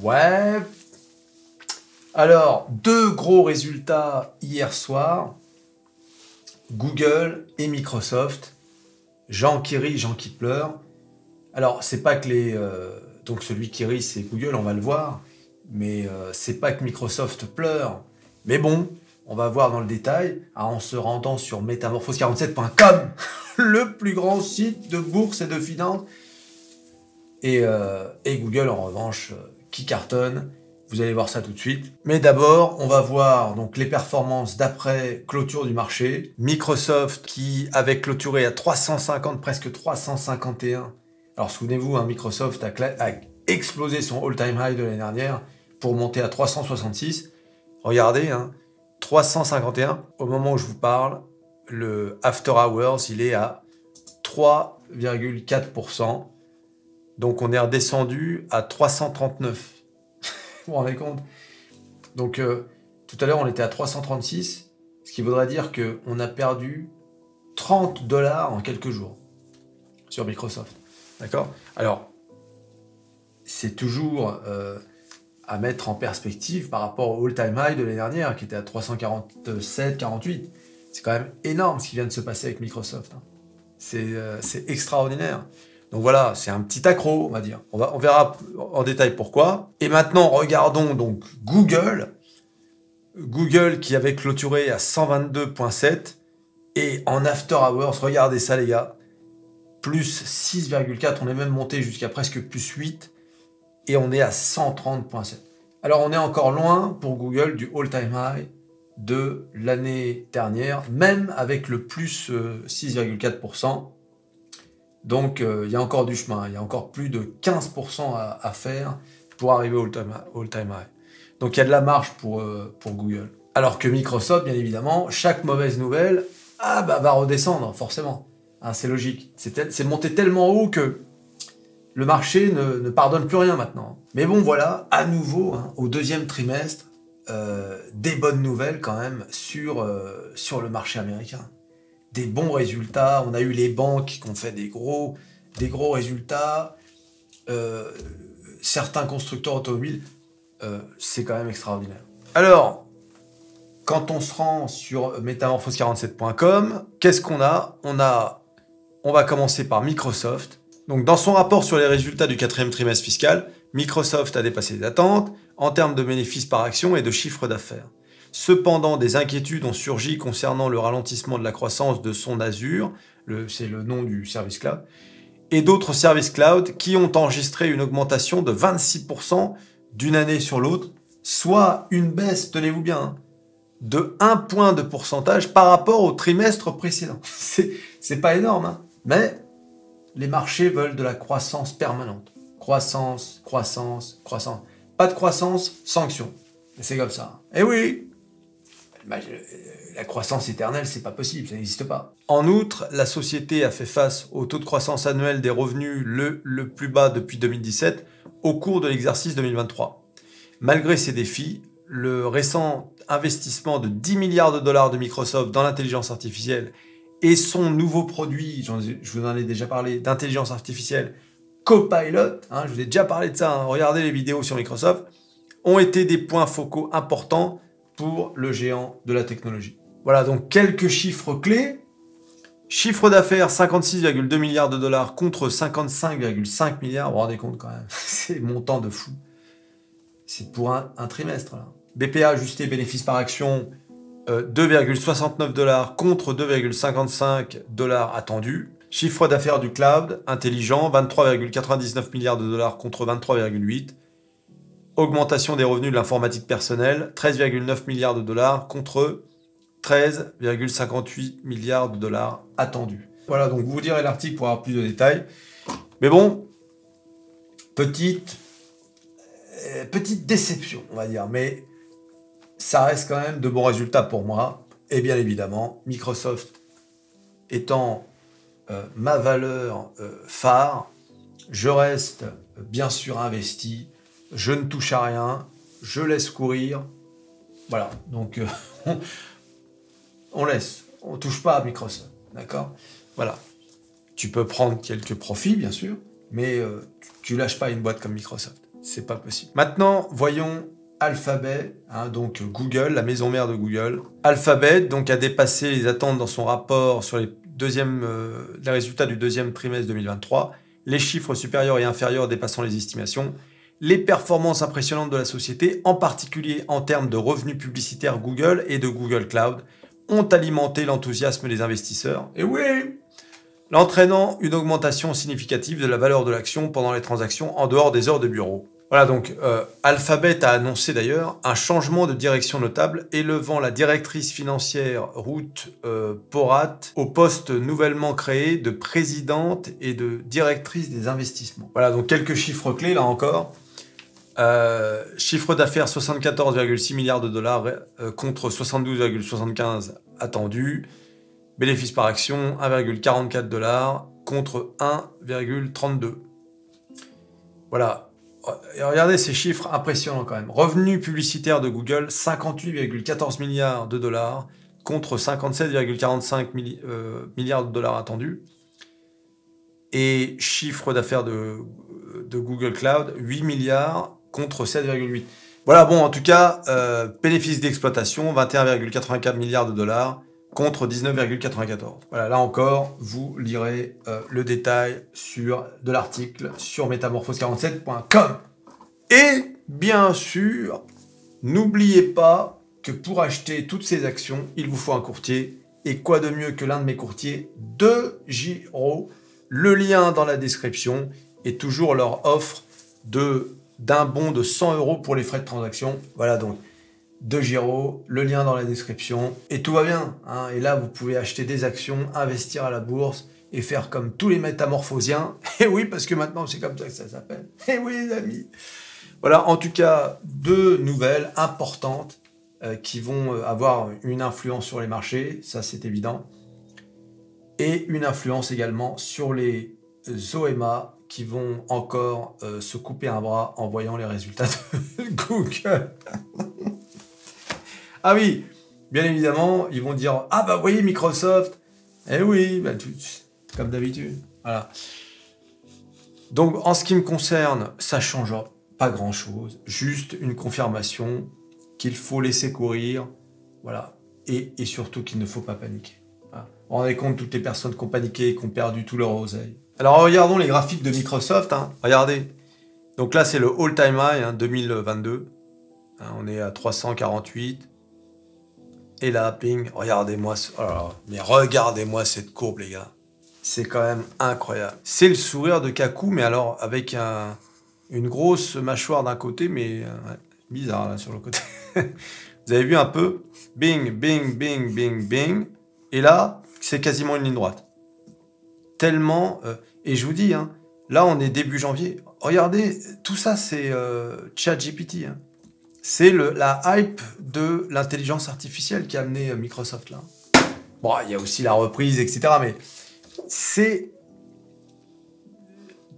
Ouais. Alors, deux gros résultats hier soir. Google et Microsoft. Jean qui rit, Jean qui pleure. Alors, c'est pas que les... donc celui qui rit, c'est Google, on va le voir. Mais c'est pas que Microsoft pleure. Mais bon, on va voir dans le détail en se rendant sur métamorphose47.com, le plus grand site de bourse et de finance. Et Google, en revanche, qui cartonne. Vous allez voir ça tout de suite. Mais d'abord, on va voir donc les performances d'après clôture du marché. Microsoft qui avait clôturé à 350, presque 351. Alors souvenez-vous, hein, Microsoft a explosé son all-time high de l'année dernière pour monter à 366. Regardez, hein, 351. Au moment où je vous parle, le After Hours, il est à 3,4%. Donc on est redescendu à 339. Vous vous rendez compte? Donc tout à l'heure on était à 336, ce qui voudrait dire qu'on a perdu 30 $ en quelques jours sur Microsoft. D'accord? Alors, c'est toujours à mettre en perspective par rapport au all-time high de l'année dernière qui était à 347, 48. C'est quand même énorme ce qui vient de se passer avec Microsoft. Hein. C'est extraordinaire. Donc voilà, c'est un petit accro, on va dire. On verra en détail pourquoi. Et maintenant, regardons donc Google. Google qui avait clôturé à 122,7. Et en after hours, regardez ça les gars, plus 6,4. On est même monté jusqu'à presque plus 8. Et on est à 130,7. Alors on est encore loin pour Google du all-time high de l'année dernière, même avec le plus 6,4%. Donc, il y a encore du chemin, il y a encore plus de 15% à faire pour arriver au all-time high. Donc, il y a de la marge pour Google. Alors que Microsoft, bien évidemment, chaque mauvaise nouvelle va redescendre, forcément. Hein, c'est logique. C'est monté tellement haut que le marché ne pardonne plus rien maintenant. Mais bon, voilà, à nouveau, hein, au deuxième trimestre, des bonnes nouvelles quand même sur le marché américain. Des bons résultats. On a eu les banques qui ont fait des gros résultats. Certains constructeurs automobiles, c'est quand même extraordinaire. Alors, quand on se rend sur métamorphose47.com, qu'est-ce qu'on a? On va commencer par Microsoft. Donc, dans son rapport sur les résultats du quatrième trimestre fiscal, Microsoft a dépassé les attentes en termes de bénéfices par action et de chiffre d'affaires. Cependant, des inquiétudes ont surgi concernant le ralentissement de la croissance de son Azure, c'est le nom du service cloud, et d'autres services cloud qui ont enregistré une augmentation de 26% d'une année sur l'autre, soit une baisse, tenez-vous bien, hein, de 1 point de pourcentage par rapport au trimestre précédent. C'est pas énorme, hein, mais les marchés veulent de la croissance permanente. Croissance, croissance, croissance. Pas de croissance, sanction. C'est comme ça. Et oui, la croissance éternelle, c'est pas possible, ça n'existe pas. En outre, la société a fait face au taux de croissance annuel des revenus le plus bas depuis 2017 au cours de l'exercice 2023. Malgré ces défis, le récent investissement de 10 milliards $ de Microsoft dans l'intelligence artificielle et son nouveau produit, je vous en ai déjà parlé, d'intelligence artificielle, Copilot, hein, je vous ai déjà parlé de ça, hein, regardez les vidéos sur Microsoft, ont été des points focaux importants pour le géant de la technologie. Voilà, donc quelques chiffres clés. Chiffre d'affaires, 56,2 milliards $ contre 55,5 milliards. Vous vous rendez compte quand même, c'est montant de fou. C'est pour un trimestre. Là. BPA ajusté bénéfice par action, 2,69 $ contre 2,55 $ attendu. Chiffre d'affaires du cloud intelligent, 23,99 milliards $ contre 23,8. Augmentation des revenus de l'informatique personnelle, 13,9 milliards $ contre 13,58 milliards $ attendus. Voilà, donc vous direz l'article pour avoir plus de détails. Mais bon, petite déception, on va dire. Mais ça reste quand même de bons résultats pour moi. Et bien évidemment, Microsoft étant ma valeur phare, je reste bien sûr investi. Je ne touche à rien, je laisse courir. Voilà, donc on laisse, on ne touche pas à Microsoft, d'accord? Voilà, tu peux prendre quelques profits, bien sûr, mais tu lâches pas une boîte comme Microsoft. C'est pas possible. Maintenant, voyons Alphabet, hein, donc Google, la maison mère de Google. Alphabet donc, a dépassé les attentes dans son rapport sur les résultats du deuxième trimestre 2023. Les chiffres supérieurs et inférieurs dépassant les estimations. Les performances impressionnantes de la société, en particulier en termes de revenus publicitaires Google et de Google Cloud, ont alimenté l'enthousiasme des investisseurs. Et oui, l'entraînant une augmentation significative de la valeur de l'action pendant les transactions en dehors des heures de bureau. Voilà, donc Alphabet a annoncé d'ailleurs un changement de direction notable, élevant la directrice financière Ruth Porat au poste nouvellement créé de présidente et de directrice des investissements. Voilà, donc quelques chiffres clés là encore. Chiffre d'affaires 74,6 milliards de dollars contre 72,75 attendus. Bénéfice par action 1,44 dollars contre 1,32. Voilà. Et regardez ces chiffres impressionnants quand même. Revenus publicitaires de Google 58,14 milliards de dollars contre 57,45 milliards de dollars attendus. Et chiffre d'affaires de Google Cloud 8 milliards contre 7,8. Voilà, bon, en tout cas, bénéfice d'exploitation 21,84 milliards de dollars contre 19,94. Voilà, là encore, vous lirez le détail de l'article sur metamorphose47.com. Et bien sûr, n'oubliez pas que pour acheter toutes ces actions, il vous faut un courtier. Et quoi de mieux que l'un de mes courtiers, DeGiro. Le lien dans la description et toujours leur offre d'un bon de 100 € pour les frais de transaction. Voilà donc. DeGiro, le lien dans la description, et tout va bien, hein. Et là, vous pouvez acheter des actions, investir à la bourse, et faire comme tous les métamorphosiens. Et oui, parce que maintenant, c'est comme ça que ça s'appelle. Et oui, les amis. Voilà, en tout cas, 2 nouvelles importantes qui vont avoir une influence sur les marchés, ça c'est évident, et une influence également sur les OMA qui vont encore se couper un bras en voyant les résultats de Google. Ah oui, bien évidemment, ils vont dire « Ah bah vous voyez Microsoft !» Eh oui, bah, comme d'habitude. Voilà. Donc en ce qui me concerne, ça ne change pas grand-chose. Juste une confirmation qu'il faut laisser courir. Voilà. Et surtout qu'il ne faut pas paniquer. Voilà. Vous vous rendez compte toutes les personnes qui ont paniqué et qui ont perdu tout leur oseille. Alors regardons les graphiques de Microsoft. Hein. Regardez. Donc là, c'est le all-time high, hein, 2022. Hein, on est à 348. Et là, ping, regardez-moi, oh là là, mais regardez-moi cette courbe, les gars. C'est quand même incroyable. C'est le sourire de Kaku, mais alors avec une grosse mâchoire d'un côté, mais ouais, bizarre là sur le côté. Vous avez vu un peu? Bing, bing, bing, bing, bing. Et là, c'est quasiment une ligne droite. Tellement... et je vous dis, hein, là, on est début janvier. Regardez, tout ça, c'est ChatGPT. Hein. C'est la hype de l'intelligence artificielle qui a amené Microsoft là. Bon, il y a aussi la reprise, etc. Mais c'est...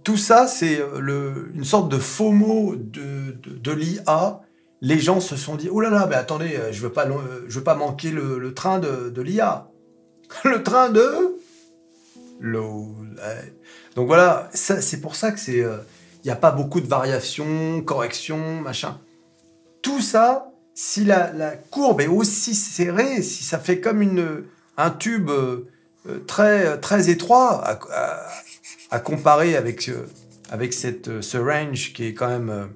Tout ça, c'est une sorte de FOMO de l'IA. Les gens se sont dit « Oh là là, mais attendez, je veux pas manquer le train de l'IA. » Le train de... Donc voilà, c'est pour ça que c'est... Il n'y a pas beaucoup de variations, corrections, machin. Tout ça, si la courbe est aussi serrée, si ça fait comme un tube très, très étroit à comparer avec ce range qui est quand même...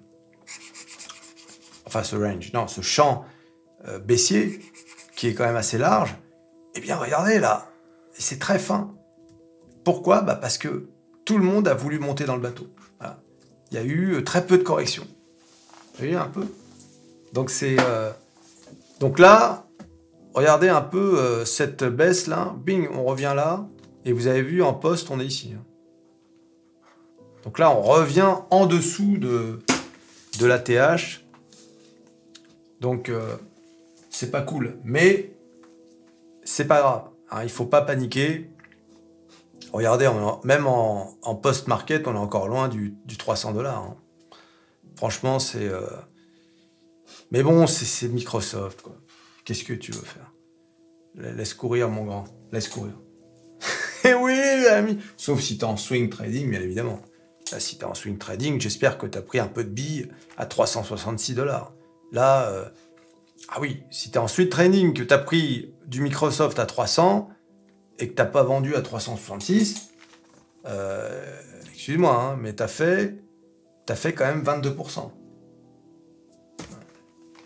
enfin, ce champ baissier qui est quand même assez large, eh bien, regardez là, c'est très fin. Pourquoi? Bah parce que tout le monde a voulu monter dans le bateau. Voilà. Il y a eu très peu de corrections. Vous voyez un peu? Donc donc là, regardez un peu cette baisse là, bing, on revient là, et vous avez vu en poste, on est ici. Hein. Donc là, on revient en dessous de l'ATH. Donc c'est pas cool, mais c'est pas grave. Hein, il faut pas paniquer. Regardez, même en post-market, on est encore loin du 300 $. Hein. Franchement, c'est... Mais bon, c'est Microsoft, quoi. Qu'est-ce que tu veux faire? Laisse courir, mon grand. Laisse courir. Et oui, ami. Sauf si t'es en swing trading, bien évidemment. Là, si tu es en swing trading, j'espère que tu as pris un peu de billes à 366 $. Là, ah oui, si tu es en swing trading, que tu as pris du Microsoft à 300 et que tu n'as pas vendu à 366, excuse-moi, hein, mais tu as fait quand même 22%.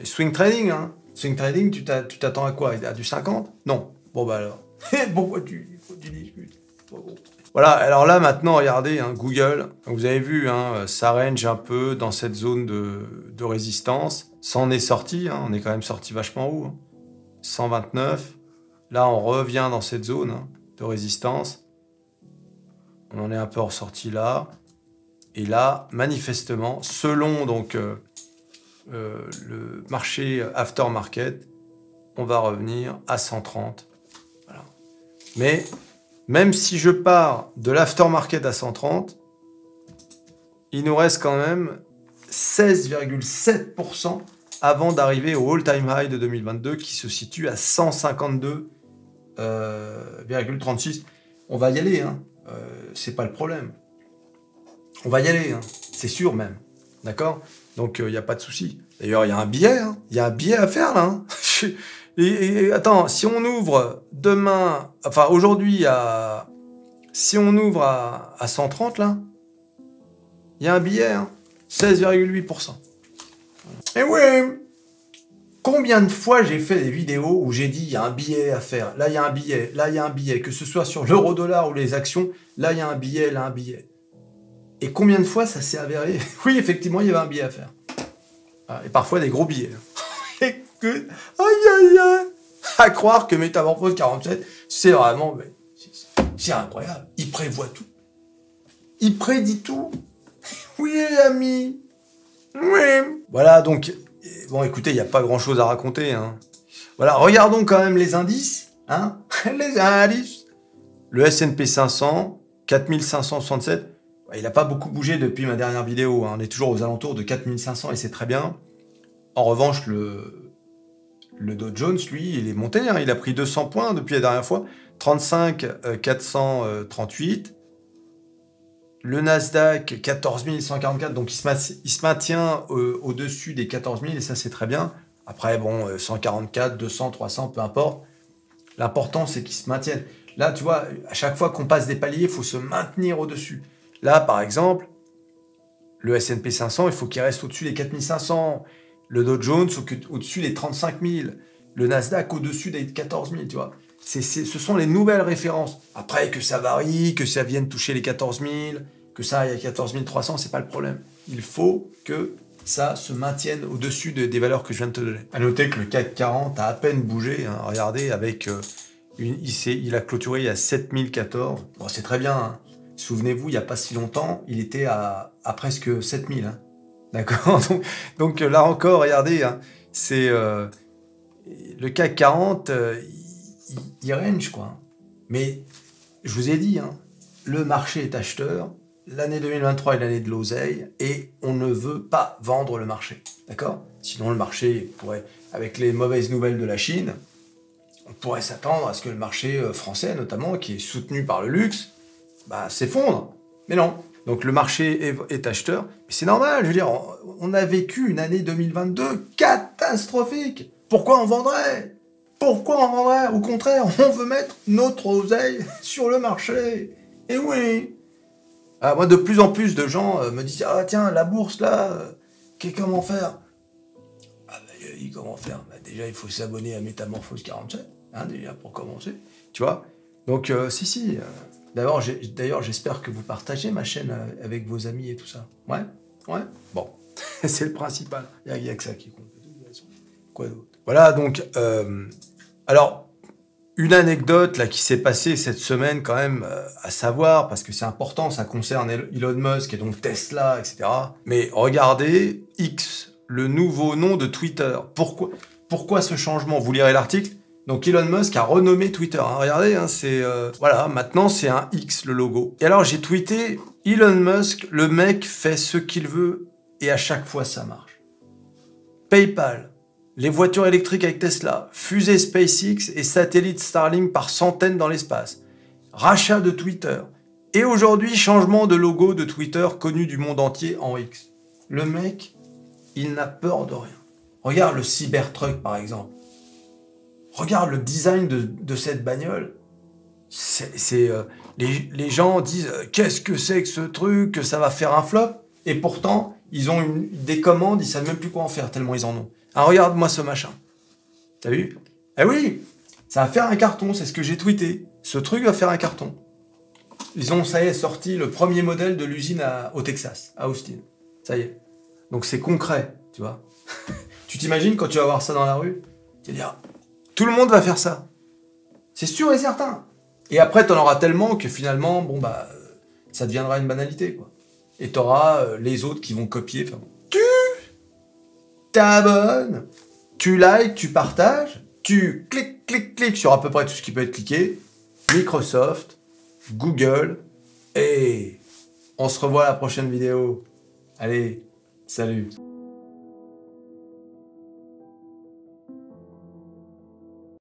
Et swing trading, hein. Swing trading, tu t'attends à quoi? À du 50? Non. Bon, bah alors. Pourquoi tu discutes? Voilà, alors là, maintenant, regardez, hein, Google. Vous avez vu, hein, ça range un peu dans cette zone de résistance. Ça en est sorti, hein, on est quand même sorti vachement haut. Hein. 129. Là, on revient dans cette zone hein, de résistance. On en est un peu ressorti là. Et là, manifestement, selon donc le marché aftermarket, on va revenir à 130. Voilà. Mais même si je pars de l'aftermarket à 130, il nous reste quand même 16,7% avant d'arriver au all-time high de 2022 qui se situe à 152,36. On va y aller, hein. C'est pas le problème. On va y aller, hein. C'est sûr même. D'accord? Donc, il n'y a pas de souci. D'ailleurs, il y a un billet. Hein. Il y a un billet à faire, là. Hein. Et attends, si on ouvre demain... Enfin, aujourd'hui, si on ouvre à 130, là, il y a un billet. Hein. 16,8%. Et oui. Combien de fois j'ai fait des vidéos où j'ai dit, il y a un billet à faire. Là, il y a un billet. Là, il y a un billet. Que ce soit sur l'euro-dollar ou les actions, là, il y a un billet, là, un billet. Et combien de fois ça s'est avéré? Oui, effectivement, il y avait un billet à faire. Et parfois des gros billets. Et que... Aïe, aïe, aïe. À croire que Métamorphose 47, c'est vraiment... C'est incroyable. Il prévoit tout. Il prédit tout. Oui, ami. Oui. Voilà, donc... Bon, écoutez, il n'y a pas grand-chose à raconter. Hein. Voilà, regardons quand même les indices. Hein. Les indices. Le S&P 500, 4567... Il n'a pas beaucoup bougé depuis ma dernière vidéo. Hein. On est toujours aux alentours de 4500 et c'est très bien. En revanche, le Dow Jones, lui, il est monté. Hein. Il a pris 200 points depuis la dernière fois. 35 438. Le Nasdaq, 14 144. Donc, il se maintient au-dessus des 14 000 et ça, c'est très bien. Après, bon, 144, 200, 300, peu importe. L'important, c'est qu'il se maintienne. Là, tu vois, à chaque fois qu'on passe des paliers, il faut se maintenir au-dessus. Là, par exemple, le S&P 500, il faut qu'il reste au-dessus des 4500. Le Dow Jones au-dessus des 35 000. Le Nasdaq au-dessus des 14 000, tu vois. Ce sont les nouvelles références. Après, que ça varie, que ça vienne toucher les 14 000, que ça aille à 14 300, c'est pas le problème. Il faut que ça se maintienne au-dessus des valeurs que je viens de te donner. À noter que le CAC 40 a à peine bougé. Hein, regardez, avec il a clôturé à 7014. Bon, c'est très bien, hein. Souvenez-vous, il n'y a pas si longtemps, il était à presque 7000. Hein. D'accord? donc là encore, regardez, hein, c'est le CAC 40, il range, quoi. Mais je vous ai dit, hein, le marché est acheteur, l'année 2023 est l'année de l'oseille, et on ne veut pas vendre le marché. D'accord? Sinon, le marché pourrait, avec les mauvaises nouvelles de la Chine, on pourrait s'attendre à ce que le marché français, notamment, qui est soutenu par le luxe, s'effondre. Mais non. Donc le marché est acheteur. Mais c'est normal, je veux dire, on a vécu une année 2022 catastrophique. Pourquoi on vendrait? Pourquoi on vendrait? Au contraire, on veut mettre notre oseille sur le marché. Et oui. Moi, de plus en plus de gens me disent, ah tiens, la bourse là, comment faire? Comment faire? Déjà, il faut s'abonner à Métamorphose 47, hein, déjà pour commencer. Tu vois? Donc, si. D'ailleurs, j'espère que vous partagez ma chaîne avec vos amis et tout ça. Ouais. Bon, c'est le principal. Il n'y a que ça qui compte. Quoi d'autre? Voilà, donc... alors, une anecdote là qui s'est passée cette semaine quand même à savoir, parce que c'est important, ça concerne Elon Musk et donc Tesla, etc. Mais regardez, X, le nouveau nom de Twitter. Pourquoi ce changement? Vous lirez l'article. Donc Elon Musk a renommé Twitter. Hein. Regardez, hein, voilà, maintenant c'est un X le logo. Et alors j'ai tweeté Elon Musk, le mec fait ce qu'il veut et à chaque fois ça marche. PayPal, les voitures électriques avec Tesla, fusée SpaceX et satellite Starlink par centaines dans l'espace. Rachat de Twitter, Et aujourd'hui, changement de logo de Twitter connu du monde entier en X. Le mec, il n'a peur de rien. Regarde le Cybertruck, par exemple. Regarde le design de cette bagnole. Les gens disent qu'est-ce que c'est que ce truc, que ça va faire un flop. Et pourtant, ils ont des commandes, ils savent même plus quoi en faire tellement ils en ont. Ah, regarde-moi ce machin. T'as vu? Eh oui, ça va faire un carton, c'est ce que j'ai tweeté. Ce truc va faire un carton. Ils ont, ça y est, sorti le premier modèle de l'usine au Texas, à Austin. Ça y est. Donc c'est concret, tu vois. Tu t'imagines quand tu vas voir ça dans la rue? Tu vas dire, tout le monde va faire ça. C'est sûr et certain. Et après, t'en auras tellement que finalement, bon bah, ça deviendra une banalité, quoi. Et t'auras les autres qui vont copier. Enfin, tu t'abonnes, tu likes, tu partages, tu cliques sur à peu près tout ce qui peut être cliqué. Microsoft, Google, et on se revoit à la prochaine vidéo. Allez, salut.